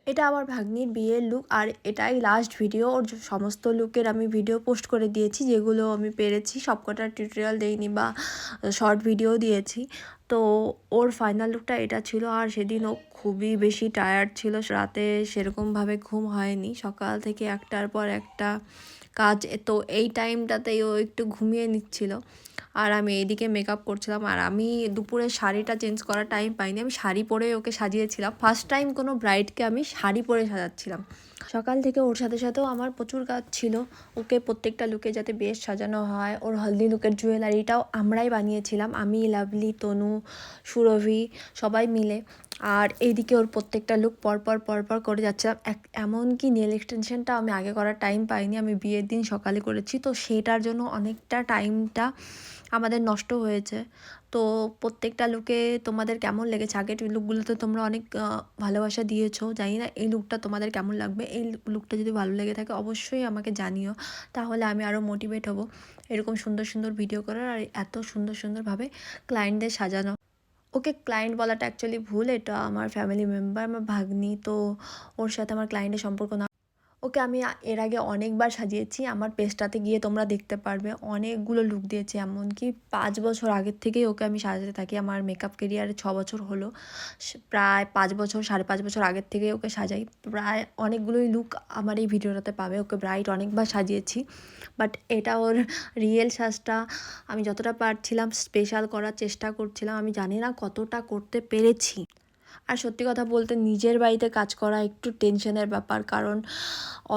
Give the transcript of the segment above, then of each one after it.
এটা আমার ভাগ্নির বিয়ের লুক, আর এটাই লাস্ট ভিডিও। ওর সমস্ত লুকের আমি ভিডিও পোস্ট করে দিয়েছি, যেগুলো আমি পেরেছি। সবকটার টিউটোরিয়াল দেইনি বা শর্ট ভিডিও দিয়েছি। তো ওর ফাইনাল লুকটা এটা ছিল। আর সেদিন ও খুবই বেশি টায়ার্ড ছিল, রাতে সেরকমভাবে ঘুম হয়নি, সকাল থেকে একটার পর একটা কাজ। তো এই টাইমটাতেই ও একটু ঘুমিয়ে নিচ্ছিল, আর আমি এইদিকে মেকআপ করছিলাম। আর আমি দুপুরে শাড়িটা চেঞ্জ করার টাইম পাইনি, আমি শাড়ি পরে ওকে সাজিয়েছিলাম। ফার্স্ট টাইম কোনো ব্রাইডকে আমি শাড়ি পরে সাজাচ্ছিলাম। সকাল থেকে ওর সাথে সাথেও আমার প্রচুর কাজ ছিল, ওকে প্রত্যেকটা লুকে যাতে বেশ সাজানো হয়। ওর হলদি লুকের জুয়েলারিটাও আমরাই বানিয়েছিলাম, আমি, লাভলি, তনু, সুরভি, সবাই মিলে। আর এইদিকে ওর প্রত্যেকটা লুক পরপর করে যাচ্ছিলাম। এমনকি নেল এক্সটেনশনটা আমি আগে করার টাইম পাইনি, আমি বিয়ের দিন সকালে করেছি। তো সেটার জন্য অনেকটা টাইমটা আমাদের নষ্ট হয়েছে। তো প্রত্যেকটা লুকে তোমাদের কেমন লেগেছে? আগের লুকগুলোতে তোমরা অনেক ভালোবাসা দিয়েছো, জানি না এই লুকটা তোমাদের কেমন লাগবে। এই লুকটা যদি ভালো লেগে থাকে অবশ্যই আমাকে জানিও, তাহলে আমি আরও মোটিভেট হব এরকম সুন্দর সুন্দর ভিডিও করার, আর এত সুন্দর সুন্দরভাবে ক্লায়েন্টদের সাজানো। ওকে ক্লায়েন্ট বলাটা অ্যাকচুয়ালি ভুল, এটা আমার ফ্যামিলি মেম্বার, আমার ভাগ্নি। তো ওর সাথে আমার ক্লায়েন্টের সম্পর্ক না। ওকে আমি এর আগে অনেকবার সাজিয়েছি, আমার পেজটাতে গিয়ে তোমরা দেখতে পারবে, অনেকগুলো লুক দিয়েছি। এমনকি 5 বছর আগের থেকেই ওকে আমি সাজাতে থাকি। আমার মেকআপ কেরিয়ারে 6 বছর হলো, প্রায় 5 বছর, 5.5 বছর আগের থেকেই ওকে সাজাই। প্রায় অনেকগুলোই লুক আমার এই ভিডিওটাতে পাবে। ওকে ব্রাইট অনেকবার সাজিয়েছি, বাট এটা ওর রিয়েল সাজটা। আমি যতটা পারছিলাম স্পেশাল করার চেষ্টা করছিলাম, আমি জানি না কতটা করতে পেরেছি। আর সত্যি কথা বলতে নিজের বাড়িতে কাজ করা একটু টেনশনের ব্যাপার, কারণ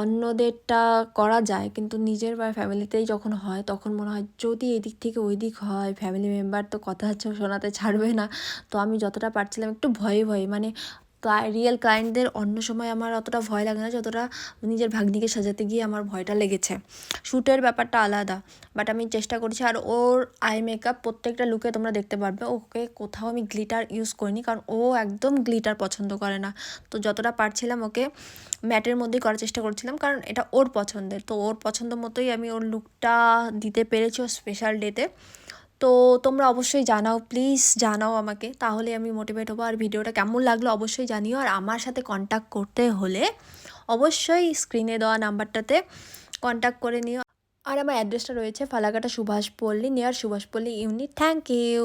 অন্যদেরটা করা যায়, কিন্তু নিজের বা ফ্যামিলিতেই যখন হয় তখন মনে হয় যদি এদিক থেকে ওই দিক হয়, ফ্যামিলি মেম্বার তো কথা হচ্ছে শোনাতে ছাড়বে না। তো আমি যতটা পারছিলাম একটু ভয়ে ভয়ে, মানে রিয়েল ক্লায়েন্টদের অন্য সময় আমার অতটা ভয় লাগে না যতটা নিজের ভাগ্নিকে সাজাতে গিয়ে আমার ভয়টা লেগেছে। শ্যুটের ব্যাপারটা আলাদা, বাট আমি চেষ্টা করছি। আর ওর আই মেকআপ প্রত্যেকটা লুকে তোমরা দেখতে পারবে, ওকে কোথাও আমি গ্লিটার ইউজ করিনি, কারণ ও একদম গ্লিটার পছন্দ করে না। তো যতটা পারছিলাম ওকে ম্যাটের মধ্যেই করার চেষ্টা করছিলাম, কারণ এটা ওর পছন্দের। তো ওর পছন্দ মতোই আমি ওর লুকটা দিতে পেরেছি ওর স্পেশাল ডেতে। তো তোমরা অবশ্যই জানাও, প্লিজ জানাও আমাকে, তাহলে আমি মোটিভেট হবো। আর ভিডিওটা কেমন লাগলো অবশ্যই জানিও। আর আমার সাথে কন্ট্যাক্ট করতে হলে অবশ্যই স্ক্রিনে দেওয়া নাম্বারটাতে কন্ট্যাক্ট করে নিও। আর আমার অ্যাড্রেসটা রয়েছে Falakata Subhashpalli, near Subhashpalli unit. Thank you.